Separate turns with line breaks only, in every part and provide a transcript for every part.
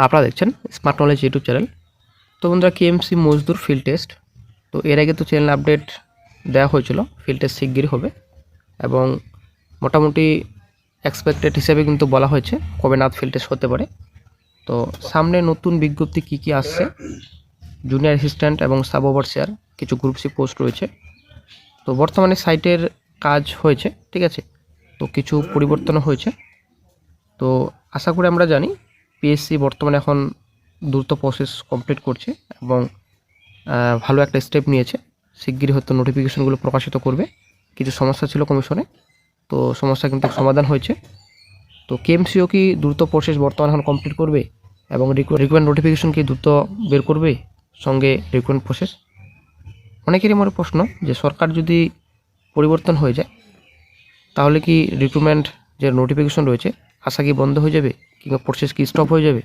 আপনারা দেখছেন smart knowledge YouTube channel. তো বন্ধুরা, কেএমসি মজদুর ফিল্ড টেস্ট, তো এর আগে তো চ্যানেল আপডেট দেওয়া হয়েছিল, ফিল্ড টেস্ট শিগগিরই হবে এবং মোটামুটি এক্সপেক্টেড হিসেবে কিন্তু বলা হয়েছে কবে নাথ ফিল্ড টেস্ট হতে পারে। তো সামনে নতুন বিজ্ঞপ্তি কী আসছে, জুনিয়র অ্যাসিস্ট্যান্ট এবং সাব ওভারসিয়ার কিছু গ্রুপ সি পোস্ট রয়েছে। তো বর্তমানে সাইটের কাজ হয়েছে, ঠিক আছে, তো কিছু পরিবর্তনও হয়েছে। তো আশা করি আমরা জানি পিএসসি বর্তমানে এখন দ্রুত প্রসেস কমপ্লিট করছে এবং ভালো একটা স্টেপ নিয়েছে। শিগগিরই হয়তো নোটিফিকেশনগুলো প্রকাশিত করবে। কিছু সমস্যা ছিল কমিশনে, তো সমস্যা কিন্তু সমাধান হয়েছে। তো কেএমসিও কি দ্রুত প্রসেস বর্তমানে এখন কমপ্লিট করবে এবং রিকোয়ারমেন্ট নোটিফিকেশন কি দ্রুত বের করবে, সঙ্গে রিকোয়ারমেন্ট প্রসেস। অনেকেরই আমার প্রশ্ন যে সরকার যদি পরিবর্তন হয়ে যায় তাহলে কি রিক্রুটমেন্ট যে নোটিফিকেশন রয়েছে আশা কি বন্ধ হয়ে যাবে কিংবা প্রসেস কি স্টপ হয়ে যাবে।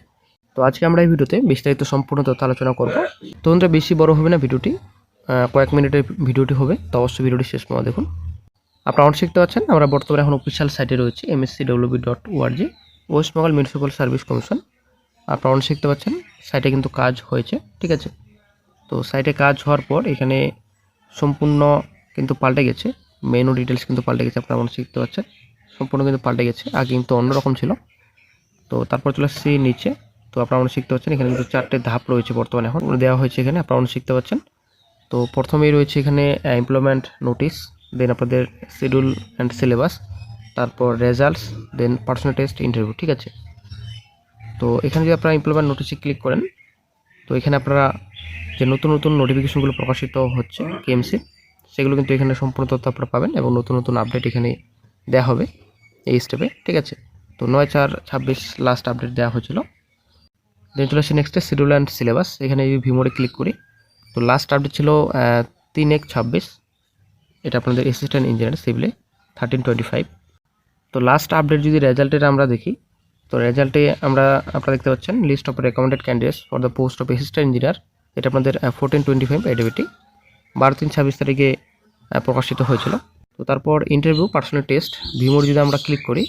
তো আজকে আমরা এই ভিডিওতে বিস্তারিত সম্পূর্ণ তথ্য আলোচনা করব। তো বন্ধুরা, বেশি বড় হবে না ভিডিওটি, কয়েক মিনিটের ভিডিওটি হবে, তো অবশ্যই ভিডিওটি শেষ পর্যন্ত দেখুন। আপনারা অনেক শিখতে পাচ্ছেন, আমরা বর্তমানে এখন অফিসিয়াল সাইটে রয়েছে mscwb.org, West Bengal municipal service commission. আপনারা অনেক শিখতে পাচ্ছেন সাইটে কিন্তু কাজ হয়েছে, ঠিক আছে। তো সাইটে কাজ হওয়ার পর এখানে সম্পূর্ণ কিন্তু পাল্টে গেছে, মেনু ডিটেলস কিন্তু পাল্টে গেছে। আপনারা মনে শিখতে পাচ্ছেন সম্পূর্ণ কিন্তু পাল্টে গেছে, আগে কিন্তু অন্যরকম ছিল। তো তারপর চলে আসছি নিচে, তো আপনারা মনে শিখতে পাচ্ছেন এখানে কিন্তু 4টে ধাপ রয়েছে বর্তমানে এখন দেওয়া হয়েছে এখানে, আপনারা মনে শিখতে পাচ্ছেন। তো প্রথমেই রয়েছে এখানে এমপ্লয়মেন্ট নোটিশ, দেন আপনাদের শিডিউল অ্যান্ড সিলেবাস, তারপর রেজাল্টস, দেন পার্সোনাল টেস্ট, ইন্টারভিউ, ঠিক আছে। তো এখানে যদি আপনারা এমপ্লয়মেন্ট নোটিশে ক্লিক করেন, তো এখানে আপনারা যে নতুন নতুন নোটিফিকেশনগুলো প্রকাশিত হচ্ছে কেএমসি, সেগুলো কিন্তু এখানে সম্পূর্ণ তথ্য আপনারা পাবেন এবং নতুন নতুন আপডেট এখানে দেওয়া হবে এই স্টেপে, ঠিক আছে। তো 9/4/26 লাস্ট আপডেট দেওয়া হয়েছিল। দেন চলে আসছে নেক্সটে শিডিউল অ্যান্ড সিলেবাস, এখানে যদি ভিমোরে ক্লিক করি, তো লাস্ট আপডেট ছিল 3/1/26, এটা আপনাদের অ্যাসিস্ট্যান্ট ইঞ্জিনিয়ার সিভিলে 13/25। তো লাস্ট আপডেট যদি রেজাল্টের আমরা দেখি, তো রেজাল্টে আপনারা দেখতে পাচ্ছেন list of recommended candidates for the post of assistant engineer, এটা আপনাদের 14/25 এডিবিটি 12/3/26 তারিখে প্রকাশিত হয়েছিল। তো তারপর ইন্টারভিউ, পার্সোনাল টেস্ট, ভিমোর যদি আমরা ক্লিক করি,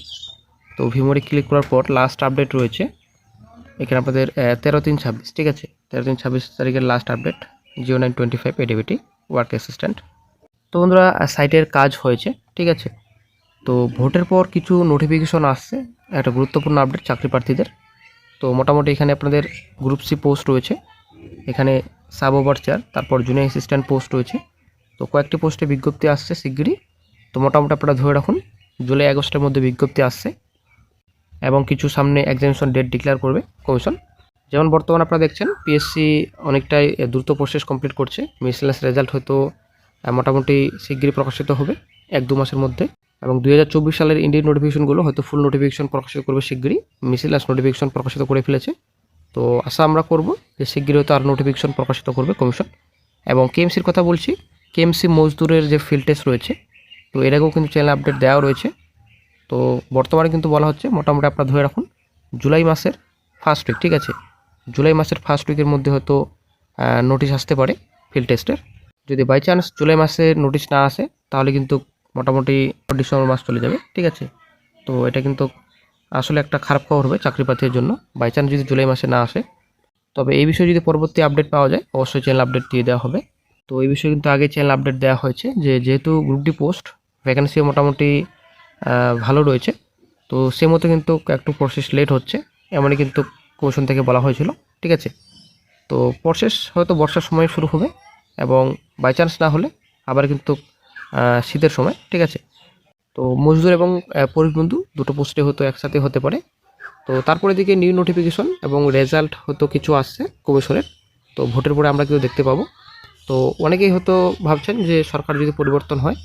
তো ভিমোরে ক্লিক করার পর লাস্ট আপডেট রয়েছে এখানে আপনাদের 13/3/26, ঠিক আছে, 13/3/26 তারিখের লাস্ট আপডেট 09/25 এডিবিটি ওয়ার্ক অ্যাসিস্ট্যান্ট। তো বন্ধুরা, সাইটের কাজ হয়েছে, ঠিক আছে। তো ভোটের পর কিছু নোটিফিকেশন আসছে, একটা গুরুত্বপূর্ণ আপডেট চাকরি প্রার্থীদের। তো মোটামুটি এখানে আপনাদের গ্রুপ সি পোস্ট রয়েছে, এখানে সাব ওভারসিয়ার, তারপর জুনিয়র অ্যাসিস্ট্যান্ট পোস্ট রয়েছে। তো কয়েকটি পোস্টে বিজ্ঞপ্তি আসছে শিগগিরই, তো মোটামুটি আপনারা ধরে রাখুন জুলাই-আগস্টের মধ্যে বিজ্ঞপ্তি আসছে এবং কিছু সামনে এক্সামিনেশন ডেট ডিক্লেয়ার করবে কমিশন। যেমন বর্তমানে আপনারা দেখছেন পিএসসি অনেকটাই দ্রুত প্রসেস কমপ্লিট করছে, মিসলেস রেজাল্ট হয়তো মোটামুটি শিগগিরই প্রকাশিত হবে 1-2 মাসের মধ্যে, এবং 2024 সালের ইন্ডিয়ান নোটিফিকেশনগুলো হয়তো ফুল নোটিফিকেশন প্রকাশিত করবে শিগগিরই, মিসলেস নোটিফিকেশন প্রকাশিত করে ফেলেছে। তো আশা আমরা করব যে শিগগিরই হয়তো আর নোটিফিকেশন প্রকাশিত করবে কমিশন। এবং কেএমসির কথা বলছি, কেএমসি মজদুরের যে ফিল্ড টেস্ট রয়েছে, তো এর আগেও কিন্তু চ্যানেল আপডেট দেওয়া রয়েছে। তো বর্তমানে কিন্তু বলা হচ্ছে মোটামুটি আপনারা ধরে রাখুন জুলাই মাসের ফার্স্ট উইক, ঠিক আছে, জুলাই মাসের ফার্স্ট উইকের মধ্যে হয়তো নোটিশ আসতে পারে ফিল্ড টেস্টের। যদি বাই চান্স জুলাই মাসে নোটিশ না আসে তাহলে কিন্তু মোটামুটি ডিসেম্বর মাস চলে যাবে, ঠিক আছে। তো এটা কিন্তু আসলে একটা খারাপ খবর হবে চাকরি প্রার্থীদের জন্য, বাই চান্স যদি জুলাই মাসে না আসে। তবে এই বিষয়ে যদি পরবর্তী আপডেট পাওয়া যায় অবশ্যই চ্যানেল আপডেট দিয়ে দেওয়া হবে। তো এই বিষয়ে কিন্তু আগে চ্যানেল আপডেট দেওয়া হয়েছে যে যেহেতু গ্রুপ ডি পোস্ট ভ্যাকেন্সিও মোটামুটি ভালো রয়েছে, তো সে মতো কিন্তু একটু প্রসেস লেট হচ্ছে, এমনই কিন্তু কমিশন থেকে বলা হয়েছিল, ঠিক আছে। তো প্রসেস হয়তো বর্ষার সময় শুরু হবে এবং বাই চান্স না হলে আবার কিন্তু শীতের সময়, ঠিক আছে। তো মজদুর এবং পরিবন্ধু দুটো পোস্টে হয়তো একসাথে হতে পারে। তো তারপরে দিকে নিউ নোটিফিকেশন এবং রেজাল্ট হয়তো কিছু আসছে কমিশনের, তো ভোটের পরে আমরা কিন্তু দেখতে পাবো। তো অনেকেই হয়তো ভাবছেন যে সরকার যদি পরিবর্তন হয়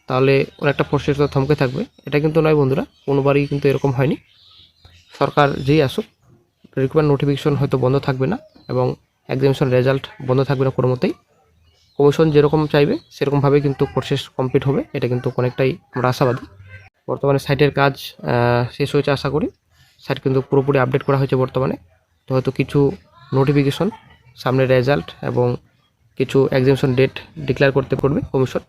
তাহলে অনেকটা প্রসেস তো থমকে থাকবে, এটা কিন্তু নয় বন্ধুরা, কোনোবারই কিন্তু এরকম হয়নি। সরকার যেই আসুক রিক্রুটমেন্ট নোটিফিকেশন হয়তো বন্ধ থাকবে না এবং এক্সামিনেশন রেজাল্ট বন্ধ থাকবে না কোনো মতেই। কমিশন যেরকম চাইবে সেরকমভাবে কিন্তু প্রসেস কমপ্লিট হবে, এটা কিন্তু অনেকটাই আমরা আশাবাদী। বর্তমানে সাইটের কাজ শেষ হয়েছে আশা করি, সাইট কিন্তু পুরোপুরি আপডেট করা হয়েছে বর্তমানে। তো হয়তো কিছু নোটিফিকেশন, সামনে রেজাল্ট এবং কিছু এক্সামিনেশন ডেট ডিক্লেয়ার করতে পারবে কমিশন।